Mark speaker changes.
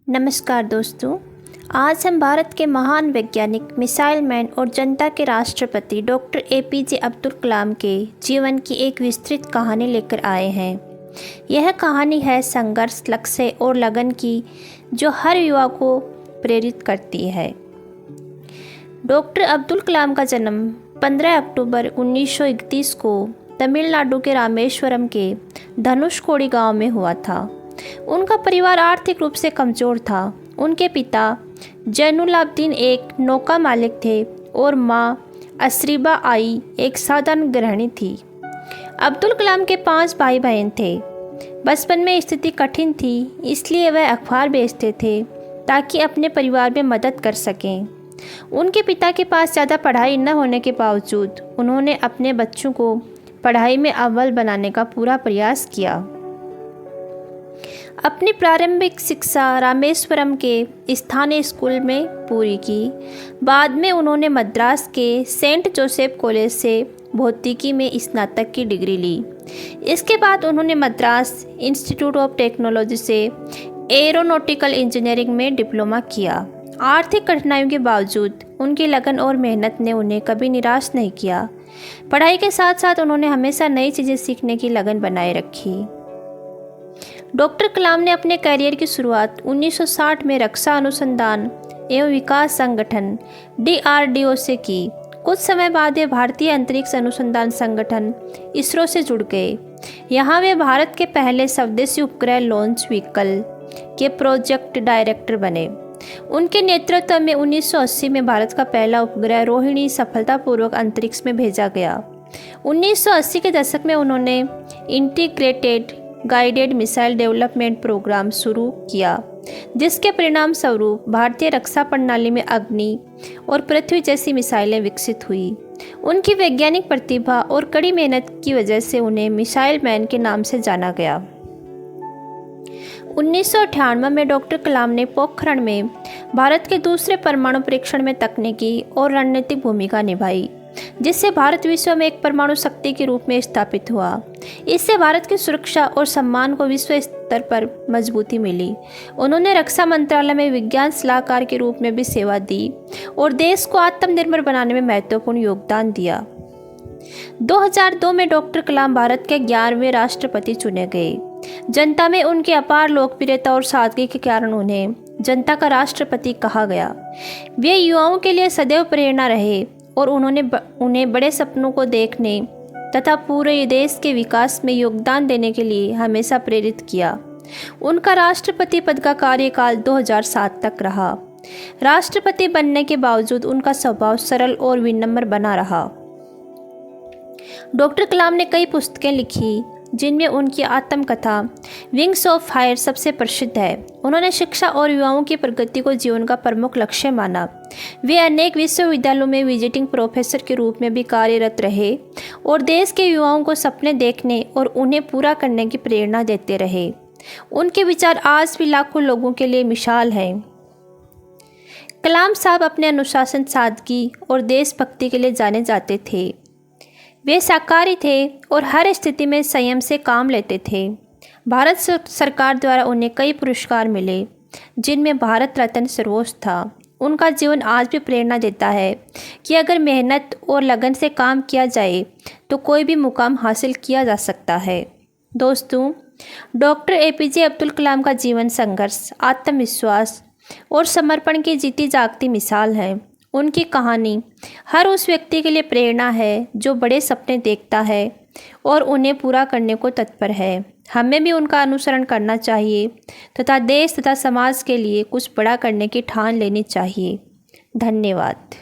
Speaker 1: नमस्कार दोस्तों, आज हम भारत के महान वैज्ञानिक, मिसाइल मैन और जनता के राष्ट्रपति डॉक्टर एपीजे अब्दुल कलाम के जीवन की एक विस्तृत कहानी लेकर आए हैं। यह कहानी है संघर्ष, लक्ष्य और लगन की, जो हर युवा को प्रेरित करती है। डॉक्टर अब्दुल कलाम का जन्म 15 अक्टूबर 1931 को तमिलनाडु के रामेश्वरम के धनुषकोडी गांव में हुआ था। उनका परिवार आर्थिक रूप से कमज़ोर था। उनके पिता जैनुलाब्दीन एक नौका मालिक थे और मां असरीबा आई एक साधारण गृहिणी थी। अब्दुल कलाम के 5 भाई बहन थे। बचपन में स्थिति कठिन थी, इसलिए वह अखबार बेचते थे ताकि अपने परिवार में मदद कर सकें। उनके पिता के पास ज़्यादा पढ़ाई न होने के बावजूद उन्होंने अपने बच्चों को पढ़ाई में अव्वल बनाने का पूरा प्रयास किया। अपनी प्रारंभिक शिक्षा रामेश्वरम के स्थानीय स्कूल में पूरी की। बाद में उन्होंने मद्रास के सेंट जोसेफ कॉलेज से भौतिकी में स्नातक की डिग्री ली। इसके बाद उन्होंने मद्रास इंस्टीट्यूट ऑफ टेक्नोलॉजी से एरोनॉटिकल इंजीनियरिंग में डिप्लोमा किया। आर्थिक कठिनाइयों के बावजूद उनकी लगन और मेहनत ने उन्हें कभी निराश नहीं किया। पढ़ाई के साथ साथ उन्होंने हमेशा नई चीज़ें सीखने की लगन बनाए रखी। डॉक्टर कलाम ने अपने करियर की शुरुआत 1960 में रक्षा अनुसंधान एवं विकास संगठन DRDO से की। कुछ समय बाद वे भारतीय अंतरिक्ष अनुसंधान संगठन इसरो से जुड़ गए। यहाँ वे भारत के पहले स्वदेशी उपग्रह लॉन्च व्हीकल के प्रोजेक्ट डायरेक्टर बने। उनके नेतृत्व में 1980 में भारत का पहला उपग्रह रोहिणी सफलतापूर्वक अंतरिक्ष में भेजा गया। 1980 के दशक में उन्होंने integrated guided missile development programme शुरू किया, जिसके परिणाम स्वरूप भारतीय रक्षा प्रणाली में अग्नि और पृथ्वी जैसी मिसाइलें विकसित हुई। उनकी वैज्ञानिक प्रतिभा और कड़ी मेहनत की वजह से उन्हें मिसाइल मैन के नाम से जाना गया। 1998 में डॉक्टर कलाम ने पोखरण में भारत के दूसरे परमाणु परीक्षण में तकनीकी और रणनीतिक भूमिका निभाई, जिससे भारत विश्व में एक परमाणु शक्ति के रूप में स्थापित हुआ। इससे भारत की सुरक्षा और सम्मान को विश्व स्तर पर मजबूती मिली। उन्होंने रक्षा मंत्रालय में विज्ञान सलाहकार के रूप में भी सेवा दी और देश को आत्मनिर्भर बनाने में महत्वपूर्ण योगदान दिया। 2002 में डॉक्टर कलाम भारत के 11वें राष्ट्रपति चुने गए। जनता में उनकी अपार लोकप्रियता और सादगी के कारण उन्हें जनता का राष्ट्रपति कहा गया। वे युवाओं के लिए सदैव प्रेरणा रहे और उन्हें बड़े सपनों को देखने तथा पूरे देश के विकास में योगदान देने के लिए हमेशा प्रेरित किया। उनका राष्ट्रपति पद का कार्यकाल 2007 तक रहा। राष्ट्रपति बनने के बावजूद उनका स्वभाव सरल और विनम्र बना रहा। डॉक्टर कलाम ने कई पुस्तकें लिखी, जिनमें उनकी आत्मकथा विंग्स ऑफ फायर सबसे प्रसिद्ध है। उन्होंने शिक्षा और युवाओं की प्रगति को जीवन का प्रमुख लक्ष्य माना। वे अनेक विश्वविद्यालयों में विजिटिंग प्रोफेसर के रूप में भी कार्यरत रहे और देश के युवाओं को सपने देखने और उन्हें पूरा करने की प्रेरणा देते रहे। उनके विचार आज भी लाखों लोगों के लिए मिसाल हैं। कलाम साहब अपने अनुशासन, सादगी और देशभक्ति के लिए जाने जाते थे। वे शाकाहारी थे और हर स्थिति में संयम से काम लेते थे। भारत सरकार द्वारा उन्हें कई पुरस्कार मिले, जिनमें भारत रत्न सर्वोच्च था। उनका जीवन आज भी प्रेरणा देता है कि अगर मेहनत और लगन से काम किया जाए तो कोई भी मुकाम हासिल किया जा सकता है। दोस्तों, डॉक्टर एपीजे अब्दुल कलाम का जीवन संघर्ष, आत्मविश्वास और समर्पण की जीती जागती मिसाल है। उनकी कहानी हर उस व्यक्ति के लिए प्रेरणा है जो बड़े सपने देखता है और उन्हें पूरा करने को तत्पर है। हमें भी उनका अनुसरण करना चाहिए तथा देश तथा समाज के लिए कुछ बड़ा करने की ठान लेनी चाहिए। धन्यवाद।